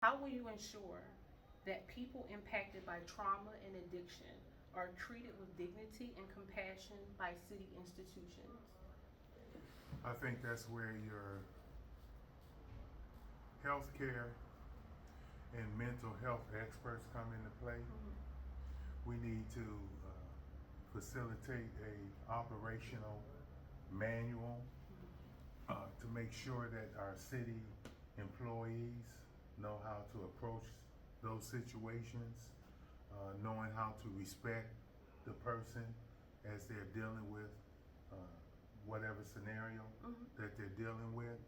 How will you ensure that people impacted by trauma and addiction are treated with dignity and compassion by city institutions? I think that's where your healthcare and mental health experts come into play. We need to facilitate a operational manual to make sure that our city employees know how to approach those situations, knowing how to respect the person as they're dealing with uh, whatever scenario that they're dealing with.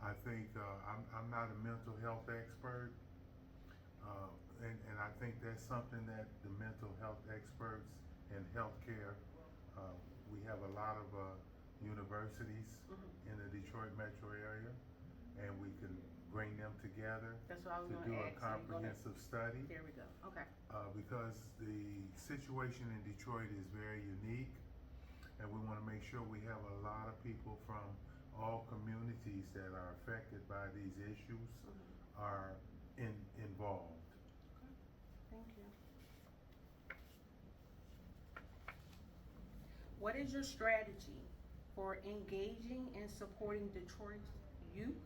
I think I'm not a mental health expert, uh, and I think that's something that the mental health experts in healthcare, uh, we have a lot of universities in the Detroit metro area, and we can bring them together That's what I was to going do to a ask. So you're gonna, comprehensive study. there we go. Okay. Because the situation in Detroit is very unique, and we want to make sure we have a lot of people from all communities that are affected by these issues are involved. Okay. Thank you. What is your strategy for engaging and supporting Detroit's youth,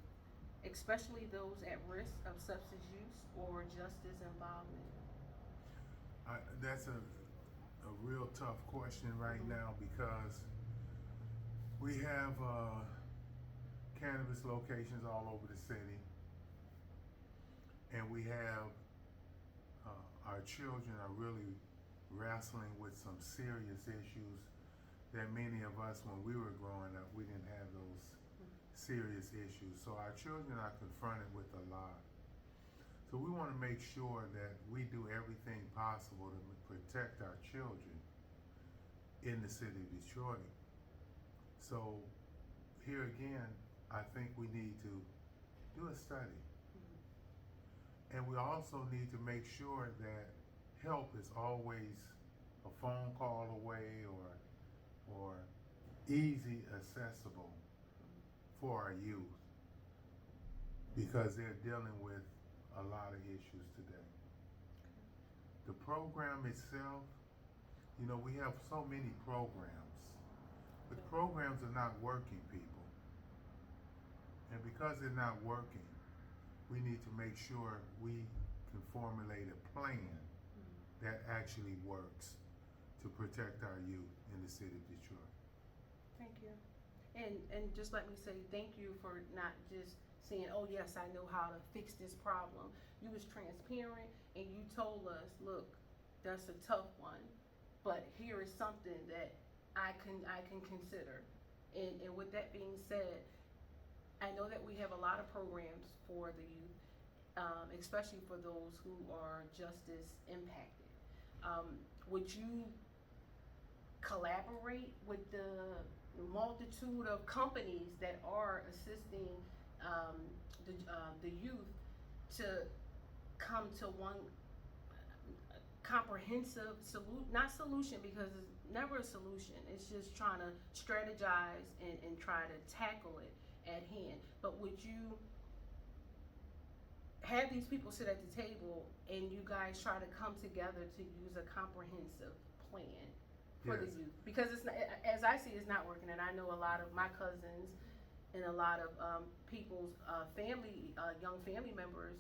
especially those at risk of substance use or justice involvement? That's a real tough question right now because we have cannabis locations all over the city, and we have our children are really wrestling with some serious issues that many of us, when we were growing up, we didn't have those serious issues. So our children are confronted with a lot. So we want to make sure that we do everything possible to protect our children in the city of Detroit. So here again, I think we need to do a study. And we also need to make sure that help is always a phone call away or easy accessible for our youth because they're dealing with a lot of issues today. The program itself, you know, we have so many programs, but programs are not working, people. And because they're not working, we need to make sure we can formulate a plan that actually works to protect our youth in the city of Detroit. Thank you. And just let me say thank you for not just saying, oh yes, I know how to fix this problem. You was transparent and you told us, look, that's a tough one, but here is something that I can consider. And with that being said, I know that we have a lot of programs for the youth, especially for those who are justice impacted. Would you collaborate with the multitude of companies that are assisting the youth to come to one comprehensive not solution, because it's never a solution, it's just trying to strategize and try to tackle it at hand. But would you have these people sit at the table and you guys try to come together to use a comprehensive plan for Yes. the youth? Because it's not, as I see, it's not working, and I know a lot of my cousins and a lot of people's family, young family members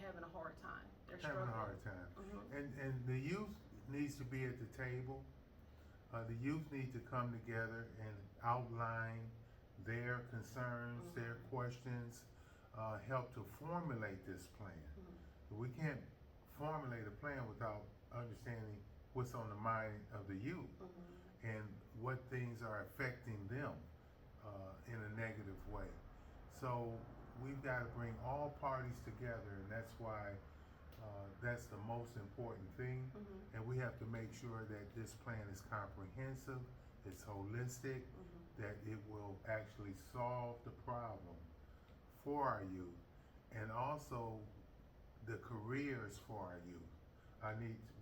having a hard time. They're Having struggling. a hard time. Mhm. And the youth needs to be at the table. The youth need to come together and outline their concerns, their questions, help to formulate this plan. We can't formulate a plan without understanding what's on the mind of the youth and what things are affecting them in a negative way. So we've got to bring all parties together, and that's why that's the most important thing. And we have to make sure that this plan is comprehensive, it's holistic, that it will actually solve the problem for our youth, and also the careers for our youth.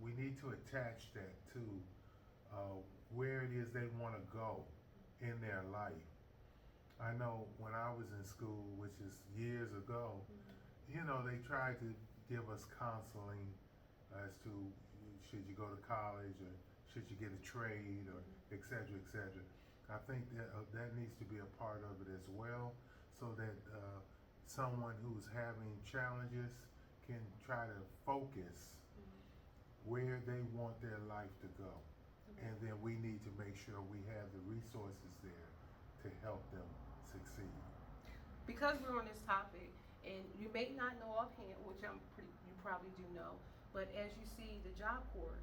We need to attach that to where it is they want to go in their life. I know when I was in school, which is years ago, you know, they tried to give us counseling as to should you go to college or should you get a trade or et cetera, et cetera. I think that needs to be a part of it as well, so that someone who's having challenges can try to focus where they want their life to go. And then we need to make sure we have the resources there to help them succeed. Because we're on this topic, and you may not know offhand, which you probably do know, but as you see, the Job Corps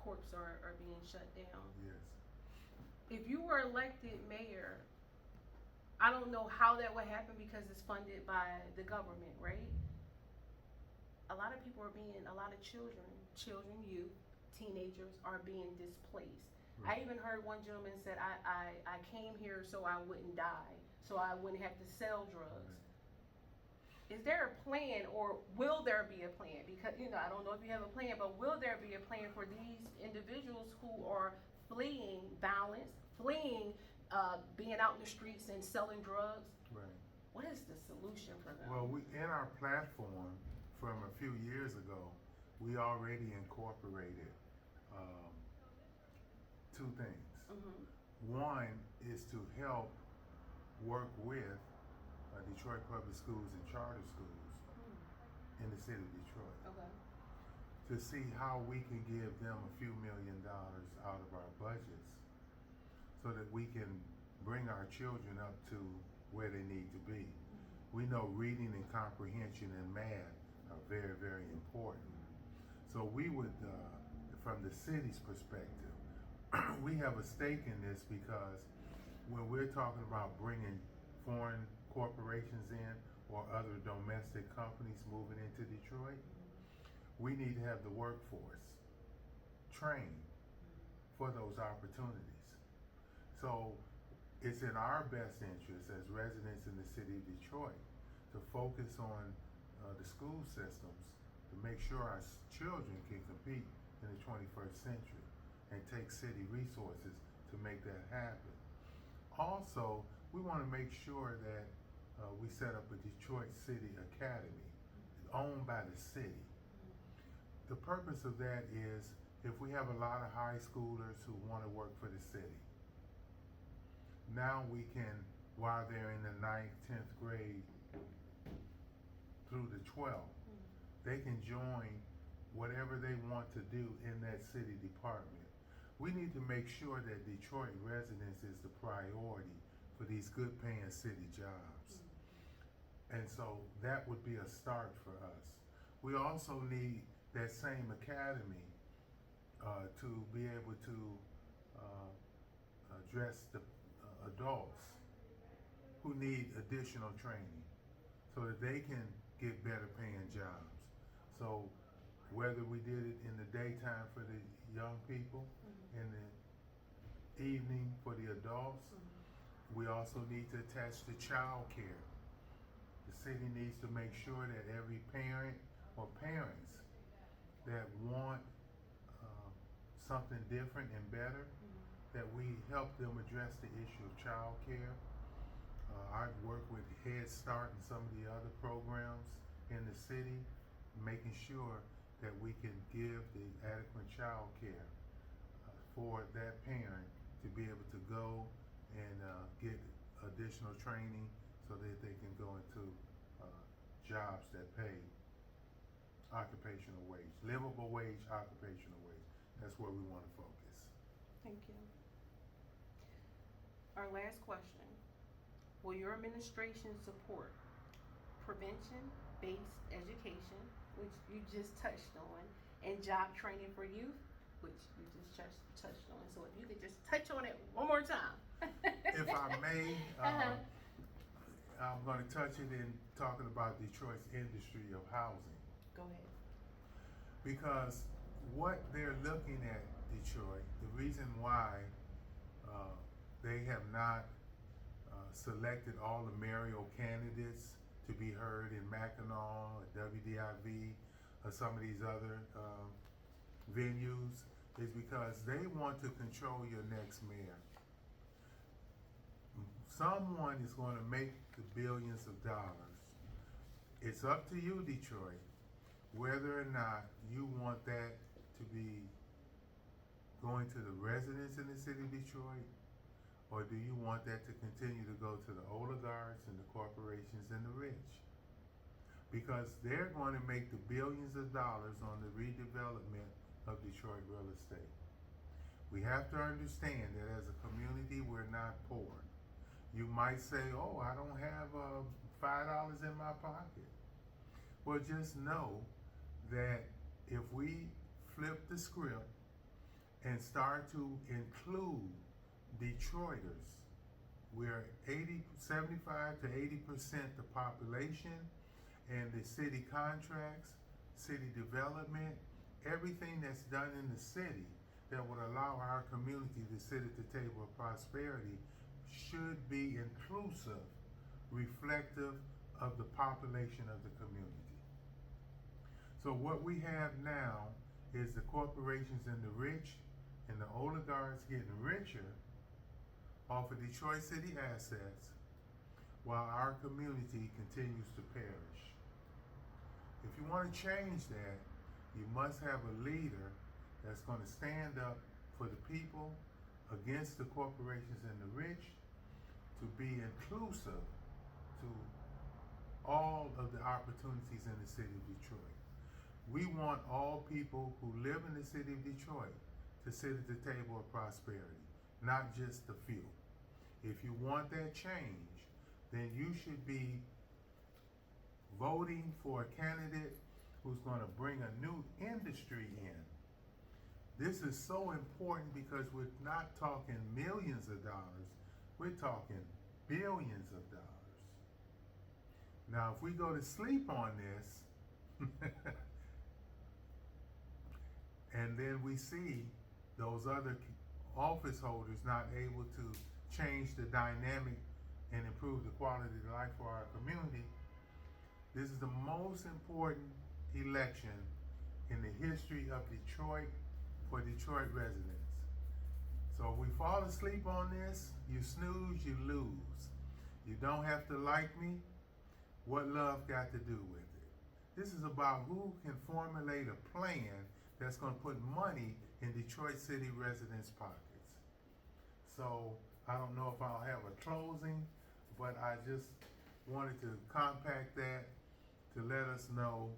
are being shut down. Yes. If you were elected mayor, I don't know how that would happen because it's funded by the government, right? A lot of children, youth, teenagers are being displaced. Right. I even heard one gentleman said, I came here so I wouldn't die, so I wouldn't have to sell drugs. Right. Is there a plan, or will there be a plan? Because, I don't know if you have a plan, but will there be a plan for these individuals who are fleeing violence, fleeing being out in the streets and selling drugs? Right. What is the solution for them? Well, in our platform from a few years ago, we already incorporated two things. One is to help work with Detroit Public Schools and charter schools in the city of Detroit. Okay. To see how we can give them a few $1 million out of our budgets so that we can bring our children up to where they need to be. We know reading and comprehension and math are very, very important. So we would, from the city's perspective, we have a stake in this, because when we're talking about bringing foreign corporations in or other domestic companies moving into Detroit, we need to have the workforce trained for those opportunities. So it's in our best interest as residents in the city of Detroit to focus on the school systems to make sure our children can compete in the 21st century and take city resources to make that happen. Also, we want to make sure that we set up a Detroit City Academy owned by the city. The purpose of that is if we have a lot of high schoolers who want to work for the city, now we can, while they're in the 9th, 10th grade through the 12th, they can join whatever they want to do in that city department. We need to make sure that Detroit residents is the priority for these good paying city jobs. And so that would be a start for us. We also need that same academy to be able to address the adults who need additional training so that they can get better paying jobs. So whether we did it in the daytime for the young people, in the evening for the adults, we also need to attach to child care. The city needs to make sure that every parent or parents that want something different and better, that we help them address the issue of child care. I've worked with Head Start and some of the other programs in the city, making sure that we can give the adequate child care for that parent to be able to go and get additional training so that they can go into jobs that pay occupational wage, livable wage, occupational wage. That's where we want to focus. Thank you. Our last question. Will your administration support prevention-based education, which you just touched on, and job training for youth, which you just touched on? So if you could just touch on it one more time. If I may, I'm going to touch it in talking about Detroit's industry of housing. Go ahead. Because what they're looking at Detroit, the reason why they have not selected all the mayoral candidates to be heard in Mackinac, WDIV, or some of these other venues, is because they want to control your next mayor. Someone is going to make the billions of dollars it's up to you, Detroit, whether or not you want that to be going to the residents in the city of Detroit, or do you want that to continue to go to the oligarchs and the corporations and the rich? Because they're going to make the billions of dollars on the redevelopment of Detroit real estate. We have to understand that as a community, we're not poor. You might say, oh, I don't have $5 in my pocket. Well, just know that if we flip the script and start to include Detroiters, we're 75 to 80% the population, and the city contracts, city development, everything that's done in the city that would allow our community to sit at the table of prosperity should be inclusive, reflective of the population of the community. So what we have now is the corporations and the rich and the oligarchs getting richer off of Detroit city assets while our community continues to perish. If you want to change that, you must have a leader that's going to stand up for the people against the corporations and the rich, to be inclusive to all of the opportunities in the city of Detroit. We want all people who live in the city of Detroit to sit at the table of prosperity, not just the few. If you want that change, then you should be voting for a candidate who's going to bring a new industry in. This is so important because we're not talking millions of dollars, we're talking billions of dollars. Now, if we go to sleep on this, and then we see those other office holders not able to change the dynamic and improve the quality of life for our community, this is the most important election in the history of Detroit for Detroit residents. So if we fall asleep on this, you snooze, you lose. You don't have to like me. What love got to do with it? This is about who can formulate a plan that's going to put money in Detroit city residents' pockets. So I don't know if I'll have a closing, but I just wanted to compact that to let us know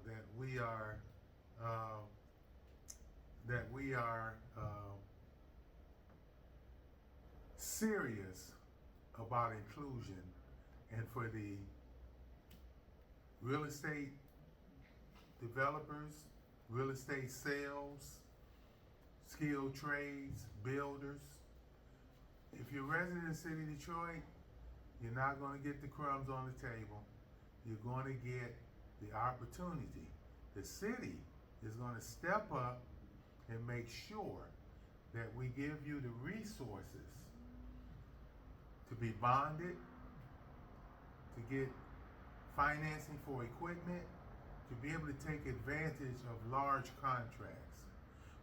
that we are serious about inclusion, and for the real estate developers, real estate sales, skilled trades, builders. If you're a resident of the city of Detroit, you're not going to get the crumbs on the table. You're going to get the opportunity. The city is going to step up and make sure that we give you the resources to be bonded, to get financing for equipment, to be able to take advantage of large contracts.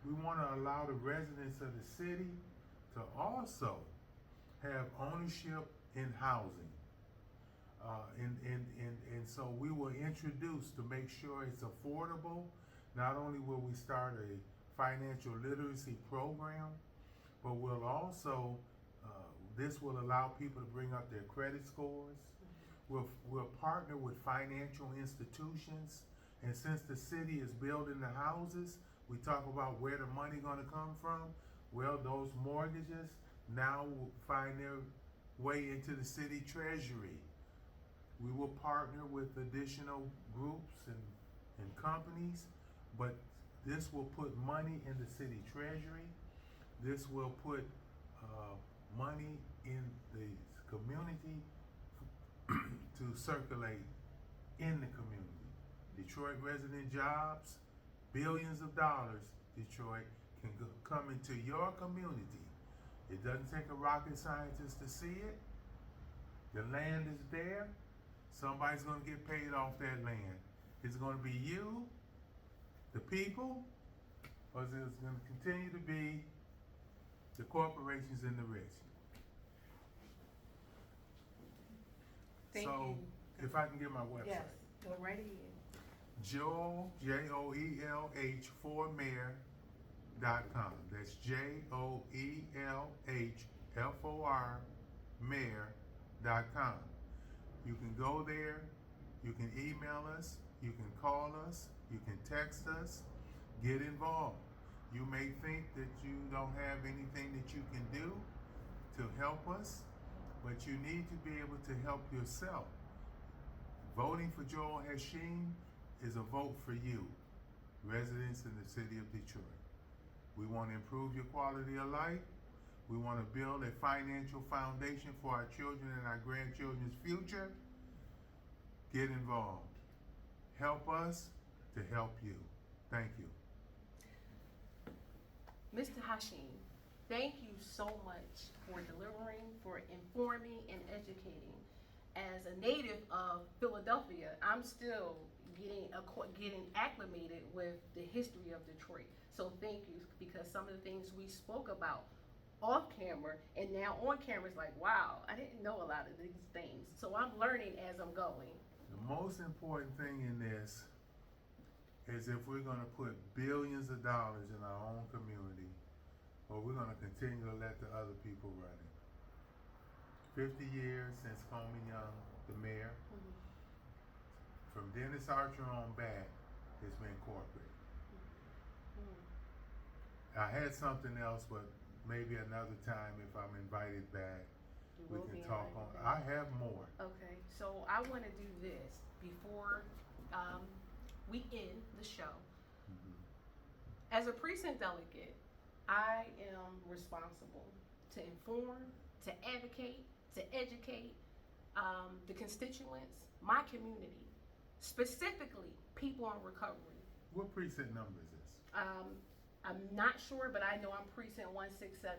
We want to allow the residents of the city to also have ownership in housing. And so we will introduce to make sure it's affordable. Not only will we start a financial literacy program, but we'll also, this will allow people to bring up their credit scores. We'll partner with financial institutions, and since the city is building the houses, we talk about where the money gonna come from. Well, those mortgages now will find their way into the city treasury. We will partner with additional groups and companies, but this will put money in the city treasury. This will put money in the community to circulate in the community. Detroit resident jobs, billions of dollars, Detroit, can come into your community. It doesn't take a rocket scientist to see it. The land is there. Somebody's going to get paid off that land. Is it going to be you, the people, or is it going to continue to be the corporations and the rich? Thank So, you. If I can get my website. Yes, go right ahead. Joel, Joelh, for mayor.com. That's JOELH mayor.com. You can go there, you can email us, you can call us, you can text us, get involved. You may think that you don't have anything that you can do to help us, but you need to be able to help yourself. Voting for Joel Haashiim is a vote for you, residents in the city of Detroit. We want to improve your quality of life. We want to build a financial foundation for our children and our grandchildren's future. Get involved. Help us to help you. Thank you. Mr. Haashiim, thank you so much for delivering, for informing and educating. As a native of Philadelphia, I'm still getting acclimated with the history of Detroit. So thank you, because some of the things we spoke about off camera and now on camera is like, wow, I didn't know a lot of these things. So I'm learning as I'm going. The most important thing in this is if we're going to put billions of dollars in our own community, or we're going to continue to let the other people run it. 50 years since Coleman Young, the mayor, from Dennis Archer on back, it's been corporate. I had something else, but maybe another time if I'm invited back, we can talk on. I have more. Okay, so I want to do this before we end the show. As a precinct delegate, I am responsible to inform, to advocate, to educate the constituents, my community, specifically people in recovery. What precinct number is this? I'm not sure, but I know I'm precinct 167.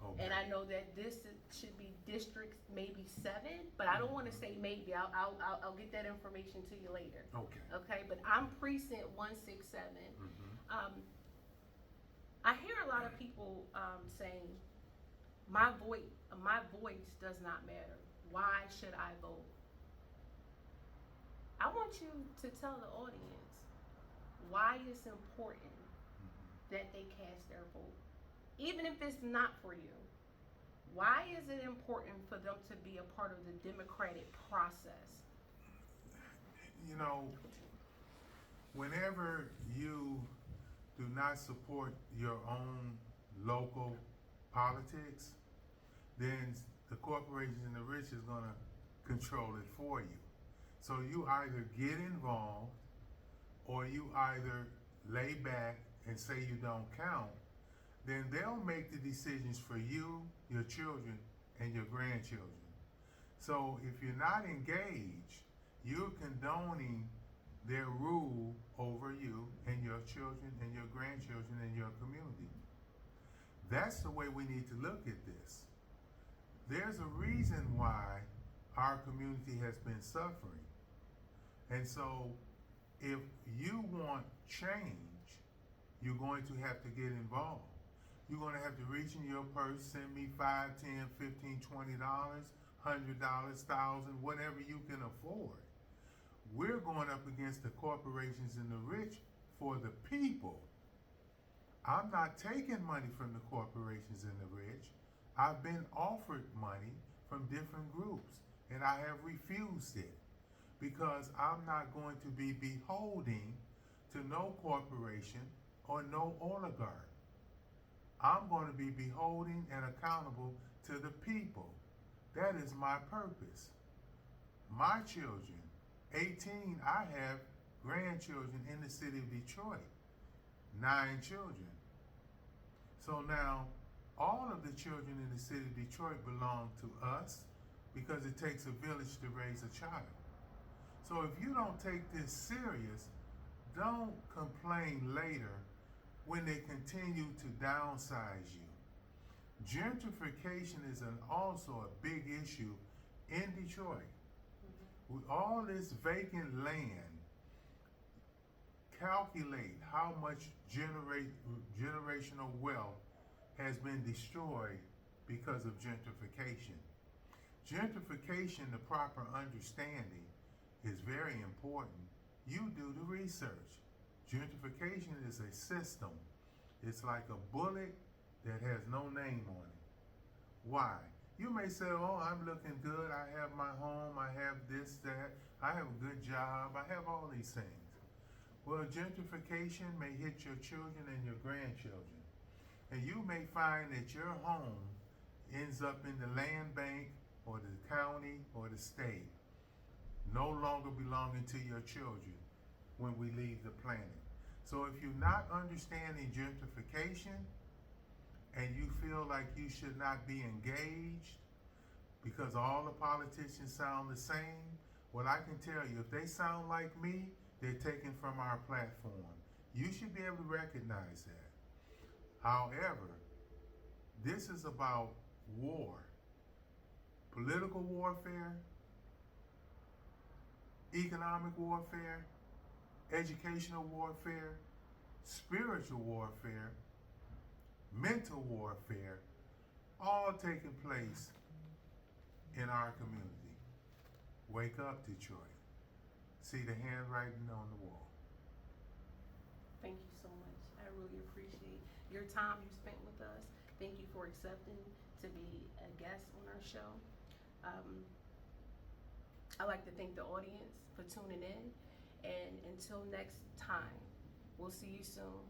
Okay. And I know that this should be district maybe 7, but I don't want to say maybe. I'll get that information to you later. Okay. Okay, but I'm precinct 167. I hear a lot of people saying, my voice does not matter. Why should I vote? I want you to tell the audience why it's important that they cast their vote. Even if it's not for you, why is it important for them to be a part of the democratic process? You know, whenever you do not support your own local politics, then the corporations and the rich is going to control it for you. So you either get involved or you either lay back and say you don't count, then they'll make the decisions for you, your children, and your grandchildren. So if you're not engaged, you're condoning their rule over you and your children and your grandchildren and your community. That's the way we need to look at this. There's a reason why our community has been suffering. And so if you want change, you're going to have to get involved. You're going to have to reach in your purse, send me $5, $10, $15, $20, $100, $1,000, whatever you can afford. We're going up against the corporations and the rich for the people. I'm not taking money from the corporations and the rich. I've been offered money from different groups, and I have refused it because I'm not going to be beholden to no corporation or no oligarch. I'm going to be beholden and accountable to the people. That is my purpose. My children, 18, I have grandchildren in the city of Detroit, 9 children. So now, all of the children in the city of Detroit belong to us because it takes a village to raise a child. So if you don't take this serious, don't complain later when they continue to downsize you. Gentrification is also a big issue in Detroit. With all this vacant land, calculate how much generational wealth has been destroyed because of gentrification. Gentrification, the proper understanding, is very important. You do the research. Gentrification is a system. It's like a bullet that has no name on it. Why? You may say, oh, I'm looking good. I have my home. I have this, that. I have a good job. I have all these things. Well, gentrification may hit your children and your grandchildren. And you may find that your home ends up in the land bank or the county or the state, no longer belonging to your children when we leave the planet. So if you're not understanding gentrification and you feel like you should not be engaged because all the politicians sound the same, well, I can tell you, if they sound like me, they're taken from our platform. You should be able to recognize that. However, this is about war, political warfare, economic warfare, educational warfare, spiritual warfare, mental warfare, all taking place in our community. Wake up, Detroit. See the handwriting on the wall. Thank you so much. I really appreciate your time you spent with us. Thank you for accepting to be a guest on our show. I'd like to thank the audience for tuning in. And until next time, we'll see you soon.